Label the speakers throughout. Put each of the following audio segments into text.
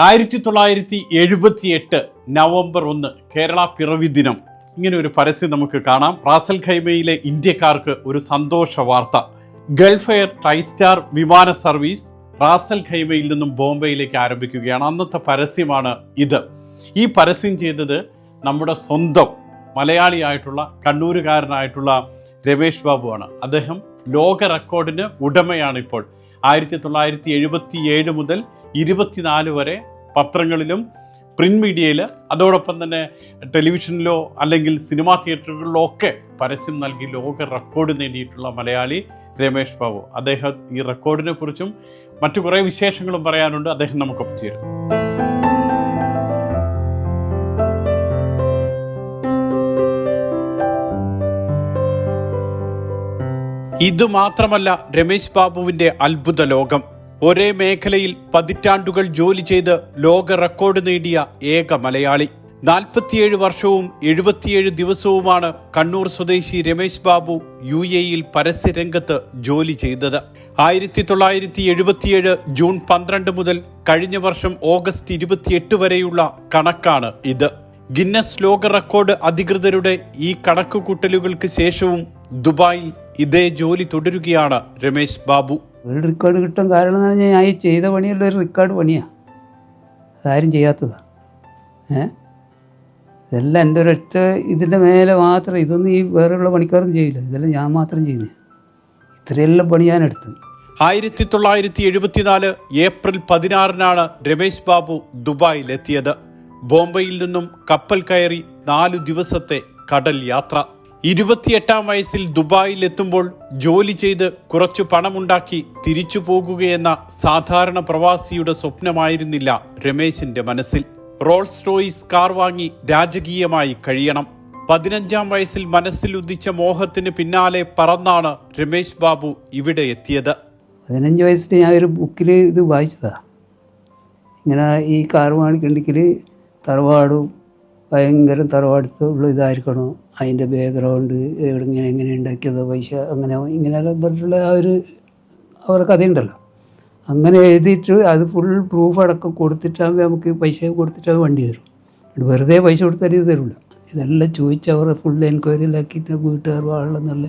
Speaker 1: 1978 November 1 Kerala പിറവി ദിനം. ഇങ്ങനെ ഒരു പരസ്യം നമുക്ക് കാണാം. റാസൽ ഖൈമയിലെ ഇന്ത്യക്കാർക്ക് ഒരു സന്തോഷ വാർത്ത. ഗൾഫ് എയർ ട്രൈസ്റ്റാർ വിമാന സർവീസ് റാസൽ ഖൈമയിൽ നിന്നും ബോംബെയിലേക്ക് ആരംഭിക്കുകയാണ്. അന്നത്തെ പരസ്യമാണ് ഇത്. ഈ പരസ്യം ചെയ്തത് നമ്മുടെ സ്വന്തം മലയാളിയായിട്ടുള്ള കണ്ണൂരുകാരനായിട്ടുള്ള രമേഷ് ബാബുവാണ്. അദ്ദേഹം ലോക റെക്കോർഡിന് ഉടമയാണ്. ഇപ്പോൾ 1977 മുതൽ 24 വരെ പത്രങ്ങളിലും പ്രിന്റ് മീഡിയയിൽ, അതോടൊപ്പം തന്നെ ടെലിവിഷനിലോ അല്ലെങ്കിൽ സിനിമാ തിയേറ്ററുകളിലോ ഒക്കെ പരസ്യം നൽകി ലോക റെക്കോർഡ് നേടിയിട്ടുള്ള മലയാളി രമേഷ് ബാബു. അദ്ദേഹം ഈ റെക്കോർഡിനെ കുറിച്ചും മറ്റു കുറേ വിശേഷങ്ങളും പറയാനുണ്ട്. അദ്ദേഹം നമുക്കൊപ്പം ചേരും. ഇത് മാത്രമല്ല രമേശ് ബാബുവിന്റെ അത്ഭുത ലോകം. ഒരേ മേഖലയിൽ പതിറ്റാണ്ടുകൾ ജോലി ചെയ്ത് ലോക റെക്കോർഡ് നേടിയ ഏക മലയാളി. 47 വർഷവും 77 ദിവസവുമാണ് കണ്ണൂർ സ്വദേശി രമേശ് ബാബു UAE പരസ്യരംഗത്ത് ജോലി ചെയ്തത്. 1977 ജൂൺ 12 മുതൽ കഴിഞ്ഞ വർഷം ഓഗസ്റ്റ് 28 വരെയുള്ള കണക്കാണ് ഇത്. ഗിന്നസ് ലോക റെക്കോർഡ് അധികൃതരുടെ ഈ കണക്കുകൂട്ടലുകൾക്ക് ശേഷവും ദുബായിൽ ഇതേ ജോലി തുടരുകയാണ് രമേശ് ബാബു.
Speaker 2: ഒരു റെക്കോർഡ് കിട്ടാൻ കാരണം എന്ന് പറഞ്ഞാൽ ഞാൻ ഈ ചെയ്ത പണിയുള്ള ഒരു റെക്കോർഡ് പണിയാണ്. അതാരും ചെയ്യാത്തതാണ്. ഇതെല്ലാം എൻ്റെ ഒരൊറ്റ ഇതിൻ്റെ മേലെ മാത്രം. ഇതൊന്നും ഈ വേറെയുള്ള പണിക്കാരും ചെയ്യില്ല. ഇതെല്ലാം ഞാൻ മാത്രം ചെയ്യുന്നത്. ഇത്രയെല്ലാം പണി ഞാനെടുത്ത്.
Speaker 1: 1974 ഏപ്രിൽ 16 രമേശ് ബാബു ദുബായിലെത്തിയത്. ബോംബെയിൽ നിന്നും കപ്പൽ കയറി 4 ദിവസത്തെ കടൽ യാത്ര. 28-ാം വയസ്സിൽ ദുബായിൽ എത്തുമ്പോൾ ജോലി ചെയ്ത് കുറച്ചു പണമുണ്ടാക്കി തിരിച്ചു പോകുകയെന്ന സാധാരണ പ്രവാസിയുടെ സ്വപ്നമായിരുന്നില്ല രമേശിന്റെ മനസ്സിൽ. റോൾസ് റോയ്സ് കാർ വാങ്ങി രാജകീയമായി കഴിയണം. 15-ാം വയസ്സിൽ മനസ്സിൽ ഉദിച്ച മോഹത്തിന് പിന്നാലെ പറന്നാണ് രമേശ് ബാബു ഇവിടെ എത്തിയത്.
Speaker 2: 15 വയസ്സിൽ ഞാൻ ഒരു ബുക്കിൽ ഇത് വായിച്ചതാണ്. ഇങ്ങനെ ഈ കാർ വാങ്ങിക്കണ്ടെങ്കിൽ തറവാടും ഭയങ്കര തറവാടുത്തുള്ള ഇതായിരിക്കണം. അതിൻ്റെ ബാക്ക്ഗ്രൗണ്ട് എങ്ങനെ ഉണ്ടാക്കിയത്, പൈസ അങ്ങനെ ഇങ്ങനെയെല്ലാം പറഞ്ഞിട്ടുള്ള അവരുടെ കഥയുണ്ടല്ലോ. അങ്ങനെ എഴുതിയിട്ട് അത് ഫുൾ പ്രൂഫ് അടക്കം കൊടുത്തിട്ടാകുമ്പോൾ നമുക്ക് പൈസ കൊടുത്തിട്ടാകുമ്പോൾ വണ്ടി തരും. വെറുതെ പൈസ കൊടുത്താൽ ഇത് തരില്ല. ഇതെല്ലാം ചോദിച്ച് അവർ ഫുൾ എൻക്വയറിയിലാക്കിയിട്ട് വീട്ടുകാർ ആളെന്നുള്ള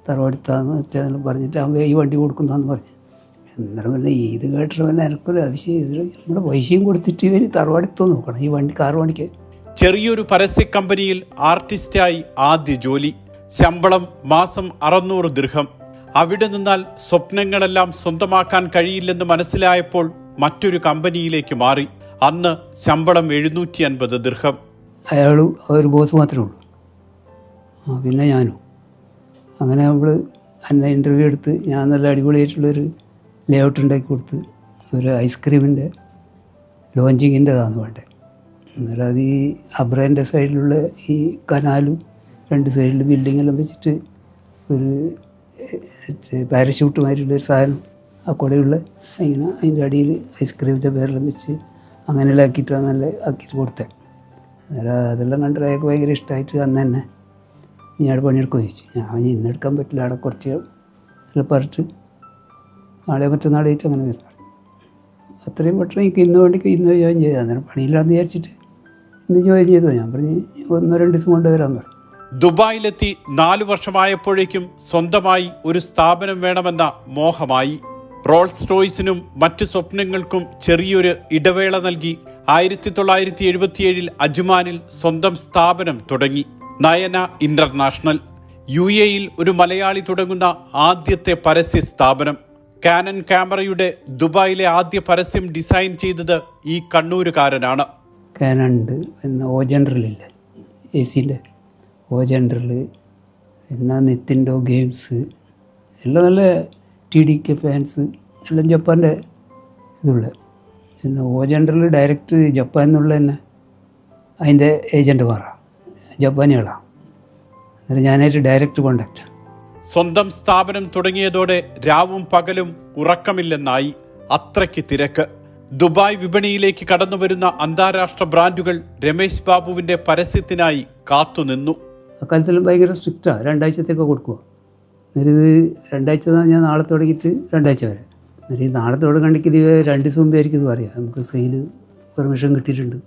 Speaker 2: തറവാടുത്താന്ന് മറ്റേതെല്ലാം പറഞ്ഞിട്ടാകുമ്പോൾ ഈ വണ്ടി കൊടുക്കുന്നതാന്ന് പറഞ്ഞു. എന്നാലും പിന്നെ ഇത് കേട്ടിട്ട് പിന്നെ എനിക്കൊരു അതിശയം. നമ്മുടെ പൈസയും കൊടുത്തിട്ട് ഇവർ തറവാടുത്തോ നോക്കണം ഈ വണ്ടി കാർ വണ്ടിക്ക്.
Speaker 1: ചെറിയൊരു പരസ്യ കമ്പനിയിൽ ആർട്ടിസ്റ്റായി ആദ്യ ജോലി. ശമ്പളം മാസം 600 ദിർഹം. അവിടെ നിന്നാൽ സ്വപ്നങ്ങളെല്ലാം സ്വന്തമാക്കാൻ കഴിയില്ലെന്ന് മനസ്സിലായപ്പോൾ മറ്റൊരു കമ്പനിയിലേക്ക് മാറി. അന്ന് ശമ്പളം 750 ദിർഹം.
Speaker 2: അയാളും ഒരു ബോസ് മാത്രമേ ഉള്ളൂ. പിന്നെ ഞാനും. അങ്ങനെ നമ്മൾ എന്നെ ഇൻ്റർവ്യൂ എടുത്ത് ഞാൻ നല്ല അടിപൊളിയായിട്ടുള്ളൊരു ലേഔട്ട് ഉണ്ടാക്കി കൊടുത്ത് ഒരു ഐസ്ക്രീമിൻ്റെ ലോഞ്ചിങ്ങിൻ്റെതാണ് വേണ്ടത്. അന്നേരം അത് ഈ അബ്രേൻ്റെ സൈഡിലുള്ള ഈ കനാലും 2 സൈഡിൽ ബിൽഡിങ്ങെല്ലാം വെച്ചിട്ട് ഒരു പാരഷൂട്ട് മാതിരിയുള്ളൊരു സാധനം ആ കൂടെയുള്ള ഇങ്ങനെ അതിൻ്റെ അടിയിൽ ഐസ്ക്രീമിൻ്റെ പേരെല്ലാം വെച്ച് അങ്ങനെയെല്ലാം ആക്കിയിട്ടാണ് നല്ല ആക്കിയിട്ട് കൊടുത്തത്. അന്നേരം അതെല്ലാം കണ്ടിട്ട് അയാൾക്ക് ഭയങ്കര ഇഷ്ടമായിട്ട് അന്ന് തന്നെ നീ അവിടെ പണിയെടുക്കുമെന്ന് ചോദിച്ചു. ഞാൻ ഇന്നെടുക്കാൻ പറ്റില്ല, അവിടെ കുറച്ച് എല്ലാം പറഞ്ഞിട്ട് നാളെ മറ്റന്നാളായിട്ട് അങ്ങനെ വരുന്നത്. അത്രയും പെട്ടെന്ന് എനിക്ക് ഇന്ന് വേണ്ടിക്ക് ഇന്ന് ജോയിൻ ചെയ്തു. അന്നേരം പണിയില്ലാന്ന് വിചാരിച്ചിട്ട് ഇന്ന് ജോയിൻ ചെയ്തു. ഞാൻ പറഞ്ഞ് 1-2 ദിവസം കൊണ്ട് വരാൻ പറഞ്ഞു.
Speaker 1: ദുബായിലെത്തി 4 വർഷമായപ്പോഴേക്കും സ്വന്തമായി ഒരു സ്ഥാപനം വേണമെന്ന മോഹമായി. റോൾസ് റോയ്സിനും മറ്റു സ്വപ്നങ്ങൾക്കും ചെറിയൊരു ഇടവേള നൽകി 1977 അജ്മാനിൽ സ്വന്തം സ്ഥാപനം തുടങ്ങി. നയന ഇന്റർനാഷണൽ. UAE ഒരു മലയാളി തുടങ്ങുന്ന ആദ്യത്തെ പരസ്യ സ്ഥാപനം. കാനൻ ക്യാമറയുടെ ദുബായിലെ ആദ്യ പരസ്യം ഡിസൈൻ ചെയ്തത് ഈ കണ്ണൂരുകാരനാണ്.
Speaker 2: കാനുണ്ട്, പിന്നെ ഓജൻഡറിലില്ലേ AC-ൻ്റെ ഓജൻഡറിൽ, പിന്നെ നിത്തിൻഡോ ഗെയിംസ് എല്ലാം നല്ല TDK ഫാൻസ് എല്ലാം ജപ്പാൻ്റെ ഇതുള്ള. പിന്നെ ഓജൻഡറിൽ ഡയറക്റ്റ് ജപ്പാൻ എന്നുള്ള തന്നെ അതിൻ്റെ ഏജൻറ്റുമാരാണ്, ജപ്പാനികളാണ്. എന്നിട്ട് ഞാനായിട്ട് ഡയറക്റ്റ് കോണ്ടാക്റ്റ്.
Speaker 1: സ്വന്തം സ്ഥാപനം തുടങ്ങിയതോടെ രാവും പകലും ഉറക്കമില്ലെന്നായി. അത്രയ്ക്ക് തിരക്ക്. ദുബായ് വിപണിയിലേക്ക് കടന്നുവരുന്ന അന്താരാഷ്ട്ര ബ്രാൻഡുകൾ രമേശ് ബാബുവിന്റെ പരസ്യത്തിനായി കാത്തുനിന്നു.
Speaker 2: അക്കാലത്തെല്ലാം ഭയങ്കര സ്ട്രിക്റ്റാണ്. 2 ആഴ്ചത്തേക്ക് കൊടുക്കുക. എന്നിട്ട് ഇത് 2 ആഴ്ച ഞാൻ നാളെ തുടങ്ങിയിട്ട് 2 ആഴ്ച വരെ. എന്നിട്ട് ഈ നാളെ തുടങ്ങണമെങ്കിൽ 2 ദിവസം മുമ്പേ ആയിരിക്കും ഇത് പറയാം നമുക്ക് സെയിൽ പെർമിഷൻ കിട്ടിയിട്ടുണ്ട്,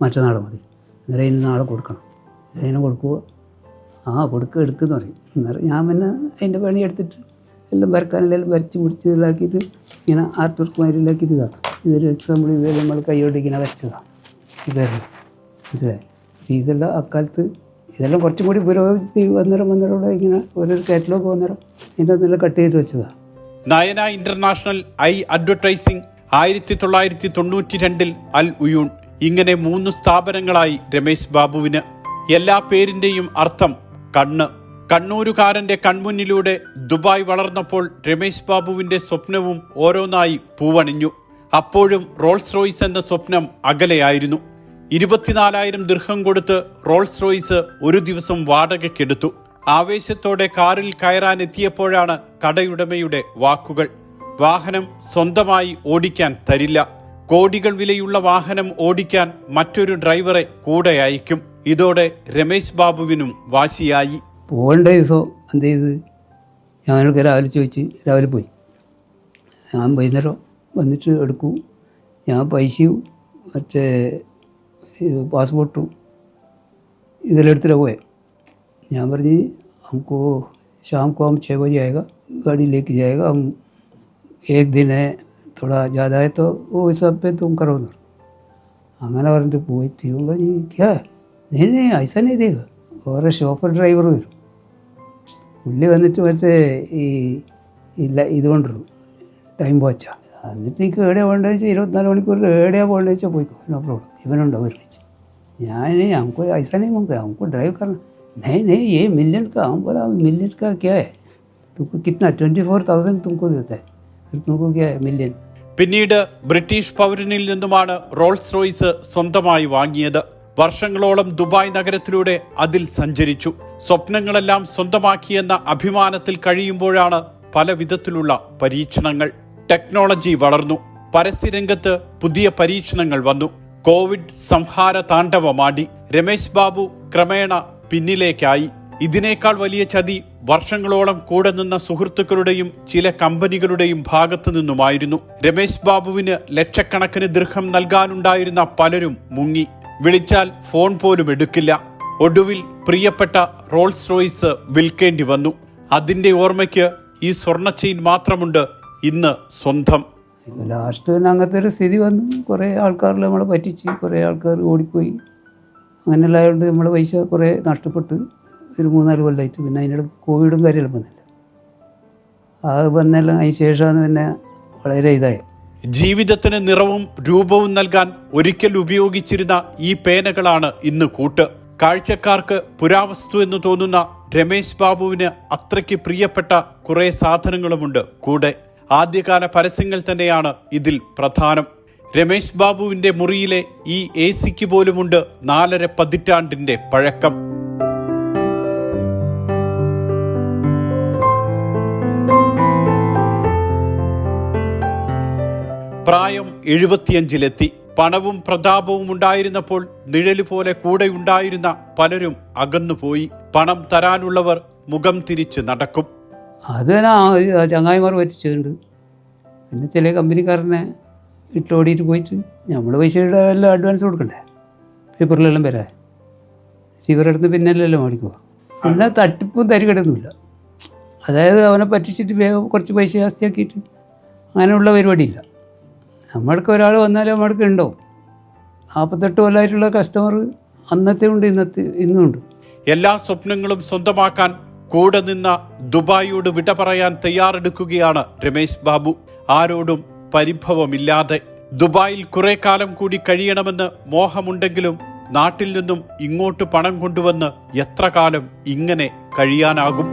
Speaker 2: മറ്റന്നാൾ മതി, അന്നേരം ഇന്ന് നാളെ കൊടുക്കണം. ഇതിനെ കൊടുക്കുമോ? കൊടുക്കുക എടുക്കുമെന്ന് പറയും. അന്നേരം ഞാൻ പിന്നെ അതിൻ്റെ പണി എടുത്തിട്ട് എല്ലാം വരക്കാനെല്ലാം വരച്ച് പിടിച്ച് ഇതിലാക്കിയിട്ട് ഇങ്ങനെ ആർട്ട് വർക്ക് മാതിരിലാക്കിയിട്ട് ഇതാണ്. ഇതൊരു എക്സാമ്പിൾ, ഇത് നമ്മൾ കൈയോട്ട് ഇങ്ങനെ വരച്ചതാണ് ഈ പേരിൽ, മനസ്സിലായി? ഇതെല്ലാം അക്കാലത്ത് ഇതെല്ലാം കുറച്ചും കൂടി പുരോഗതി വന്നേരം ഇങ്ങനെ ഓരോരു കാറ്റലോഗ് വന്നേരം ഇതിൻ്റെ അതെല്ലാം കട്ട് ചെയ്ത് വെച്ചതാണ്.
Speaker 1: നയന ഇന്റർനാഷണൽ ഐ അഡ്വർടൈസിംഗ് 1992 അൽ ഉയൂൺ, ഇങ്ങനെ 3 സ്ഥാപനങ്ങളായി രമേശ് ബാബുവിന്. എല്ലാ പേരിന്റെയും അർത്ഥം കണ്ണ്. കണ്ണൂരുകാരന്റെ കൺമുന്നിലൂടെ ദുബായ് വളർന്നപ്പോൾ രമേശ് ബാബുവിന്റെ സ്വപ്നവും ഓരോന്നായി പൂവണിഞ്ഞു. അപ്പോഴും റോൾസ് റോയ്സ് എന്ന സ്വപ്നം അകലെയായിരുന്നു. 24,000 ദിർഹം കൊടുത്ത് റോൾസ് റോയ്സ് ഒരു ദിവസം വാടകയ്ക്കെടുത്തു. ആവേശത്തോടെ കാറിൽ കയറാൻ എത്തിയപ്പോഴാണ് കടയുടമയുടെ വാക്കുകൾ: വാഹനം സ്വന്തമായി ഓടിക്കാൻ തരില്ല, കോടികൾ വിലയുള്ള വാഹനം ഓടിക്കാൻ മറ്റൊരു ഡ്രൈവറെ കൂടെ അയക്കും. ഇതോടെ രമേശ് ബാബുവിനും വാശിയായി.
Speaker 2: പോകേണ്ട ദിവസം എന്ത് ചെയ്ത് ഞാനൊക്കെ രാവിലെ ചോദിച്ച് രാവിലെ പോയി. ഞാൻ വൈകുന്നേരം വന്നിട്ട് എടുക്കും. ഞാൻ പൈസയും മറ്റേ പാസ്പോർട്ടും ഇതെല്ലാം എടുത്തിട്ട് പോയെ. ഞാൻ പറഞ്ഞ് हमको शाम को हम 6 बजे आएगा, गाड़ी लेके जाएगा, हम एक दिन है, थोड़ा ज़्यादा है तो वो हिसाब पे तुम करो ना. അങ്ങനെ പറഞ്ഞിട്ട് പോയിട്ട് ഇവൻ പറഞ്ഞ് ക്യാ നീ ഐസ നീ ദേഖ. ഓരോ ഷോപ്പർ ഡ്രൈവർ വരും, പുള്ളി വന്നിട്ട് മറ്റേ ഇതുകൊണ്ടിരും ടൈം വാച്ചാണ്. എന്നിട്ട് എനിക്ക് എവിടെയാണ് പോകേണ്ടത് വെച്ചാൽ 24 മണിക്കൂറിൽ എവിടെയാണ് പോകേണ്ടത് വെച്ചാൽ പോയിക്കോ, നോ പ്രോബ്ലം. ഇവനുണ്ടോ ഒരുമിച്ച്. ഞാൻ हमको ऐसा नहीं मांगता, हमको ड्राइव करना. नहीं ये मिलियन का. हम बोला मिलियन का क्या है, तुमको कितना 24,000 तुमको देता है, फिर तुमको क्या है मिलियन.
Speaker 1: പിന്നീട് ബ്രിട്ടീഷ് പൗരനിൽ നിന്നുമാണ് റോൾസ് റോയ്സ് സ്വന്തമായി വാങ്ങിയത്. വർഷങ്ങളോളം ദുബായ് നഗരത്തിലൂടെ അതിൽ സഞ്ചരിച്ചു. സ്വപ്നങ്ങളെല്ലാം സ്വന്തമാക്കിയെന്ന അഭിമാനത്തിൽ കഴിയുമ്പോഴാണ് പല വിധത്തിലുള്ള പരീക്ഷണങ്ങൾ. ടെക്നോളജി വളർന്നു, പരസ്യരംഗത്ത് പുതിയ പരീക്ഷണങ്ങൾ വന്നു. കോവിഡ് സംഹാര താണ്ഡവമാടി. രമേശ് ബാബു ക്രമേണ പിന്നിലേക്കായി. ഇതിനേക്കാൾ വലിയ ചതി വർഷങ്ങളോളം കൂടെ നിന്ന സുഹൃത്തുക്കളുടെയും ചില കമ്പനികളുടെയും ഭാഗത്തു നിന്നുമായിരുന്നു. രമേശ് ബാബുവിന് ലക്ഷക്കണക്കിന് ദിർഹം നൽകാനുണ്ടായിരുന്ന പലരും മുങ്ങി. വിളിച്ചാൽ ഫോൺ പോലും എടുക്കില്ല. ഒടുവിൽ പ്രിയപ്പെട്ട റോൾസ് റോയ്സ് വിൽക്കേണ്ടി വന്നു. അതിന്റെ ഓർമ്മയ്ക്ക് ഈ സ്വർണ്ണ ചെയിൻ മാത്രമുണ്ട് ഇന്ന് സ്വന്തം.
Speaker 2: ലാസ്റ്റ് തന്നെ അങ്ങനത്തെ ഒരു സ്ഥിതി വന്ന് കുറേ ആൾക്കാരിൽ നമ്മളെ പറ്റിച്ച്, കുറേ ആൾക്കാർ ഓടിപ്പോയി. അങ്ങനെയുള്ള ആയതുകൊണ്ട് നമ്മൾ പൈസ കുറേ നഷ്ടപ്പെട്ട് ഒരു 3-4 കൊല്ലമായിട്ട്. പിന്നെ അതിനിടയ്ക്ക് കോവിഡും കാര്യമെല്ലാം വന്നില്ല. അത് വന്നെല്ലാം അതിന് ശേഷമാണ് പിന്നെ വളരെ ഇതായി.
Speaker 1: ജീവിതത്തിന് നിറവും രൂപവും നൽകാൻ ഒരിക്കൽ ഉപയോഗിച്ചിരുന്ന ഈ പേനകളാണ് ഇന്ന് കൂട്ട്. കാഴ്ചക്കാർക്ക് പുരാവസ്തു എന്ന് തോന്നുന്ന രമേശ് ബാബുവിന് അത്രയ്ക്ക് പ്രിയപ്പെട്ട കുറേ സാധനങ്ങളുമുണ്ട് കൂടെ. ആദ്യകാല പരസ്യങ്ങൾ തന്നെയാണ് ഇതിൽ പ്രധാനം. രമേശ് ബാബുവിന്റെ മുറിയിലെ ഈ AC-ക്ക് പോലുമുണ്ട് 4.5 പതിറ്റാണ്ടിന്റെ പഴക്കം. പ്രായം 75-ലെത്തി. പണവും പ്രതാപവും ഉണ്ടായിരുന്നപ്പോൾ നിഴലുപോലെ കൂടെയുണ്ടായിരുന്ന പലരും അകന്നുപോയി. പണം തരാനുള്ളവർ മുഖം തിരിച്ച് നടക്കും.
Speaker 2: അത് തന്നെ ചങ്ങായിമാർ പറ്റിച്ചതുണ്ട്. പിന്നെ ചില കമ്പനിക്കാരനെ ഇട്ടോടിയിട്ട് പോയിട്ട് നമ്മൾ പൈസയുടെ എല്ലാം അഡ്വാൻസ് കൊടുക്കണ്ടേ, പേപ്പറിലെല്ലാം വരാൻ. ഇവരടുത്ത് പിന്നെല്ലാം മേടിക്കുക. പിന്നെ തട്ടിപ്പും തരികടൊന്നുമില്ല. അതായത് അവനെ പറ്റിച്ചിട്ട് വേഗം കുറച്ച് പൈസ ജാസ്തിയാക്കിയിട്ട് അങ്ങനെയുള്ള പരിപാടിയില്ല. നമ്മൾക്ക് ഒരാൾ വന്നാലും നമ്മൾക്ക് ഉണ്ടാവും. 48 കൊല്ലമായിട്ടുള്ള കസ്റ്റമർ അന്നത്തെ ഉണ്ട്, ഇന്നും ഉണ്ട്.
Speaker 1: എല്ലാ സ്വപ്നങ്ങളും സ്വന്തമാക്കാൻ കൂടെ നിന്ന ദുബായിയോട് വിട പറയാൻ തയ്യാറെടുക്കുകയാണ് രമേശ് ബാബു. ആരോടും പരിഭവമില്ലാതെ. ദുബായിൽ കുറെ കാലം കൂടി കഴിയണമെന്ന് മോഹമുണ്ടെങ്കിലും നാട്ടിൽ നിന്നും ഇങ്ങോട്ട് പണം കൊണ്ടുവന്ന് എത്ര കാലം ഇങ്ങനെ കഴിയാനാകും?